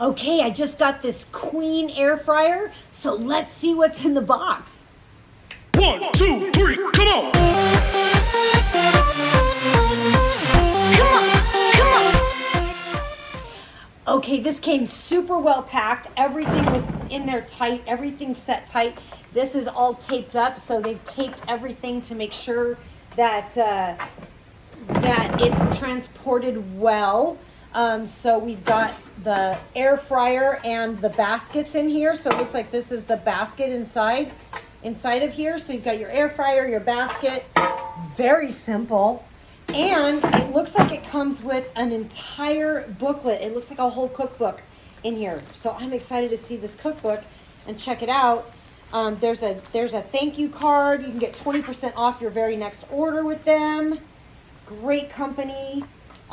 Okay, I just got this Kqueen air fryer, so let's see what's in the box. 1, 2, 3, come on! Okay, this came super well packed. Everything was in there tight. Everything's set tight. This is all taped up, so they've taped everything to make sure that that it's transported well. So we've got the air fryer and the baskets in here. So it looks like this is the basket inside of here. So you've got your air fryer, your basket. Very simple. And it looks like it comes with an entire booklet. It looks like a whole cookbook in here. So I'm excited to see this cookbook and check it out. There's a thank you card. You can get 20% off your very next order with them. Great company.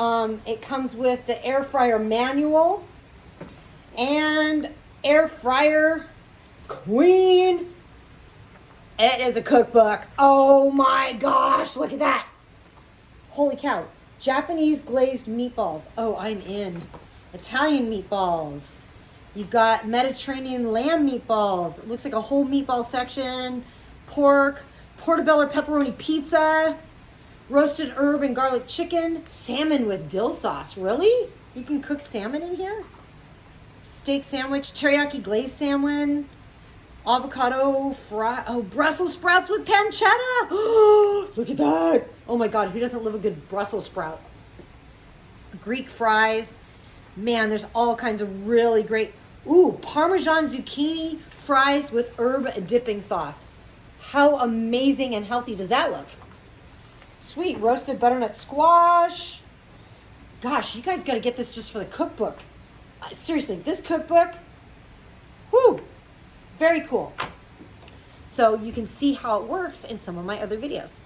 It comes with the air fryer manual and air fryer Kqueen. It is a cookbook. Oh my gosh, look at that. Holy cow. Japanese glazed meatballs. Oh, I'm in. Italian meatballs. You've got Mediterranean lamb meatballs. It looks like a whole meatball section. Pork, portobello pepperoni pizza, roasted herb and garlic chicken, salmon with dill sauce. Really? You can cook salmon in here? Steak sandwich, teriyaki glazed salmon, avocado fry. Oh, Brussels sprouts with pancetta. Look at that. Oh my God, who doesn't love a good Brussels sprout? Greek fries. Man, there's all kinds of really great. Ooh, Parmesan zucchini fries with herb dipping sauce. How amazing and healthy does that look? Sweet roasted butternut squash. Gosh, you guys got to get this just for the cookbook. Seriously, this cookbook, whoo, very cool. So you can see how it works in some of my other videos.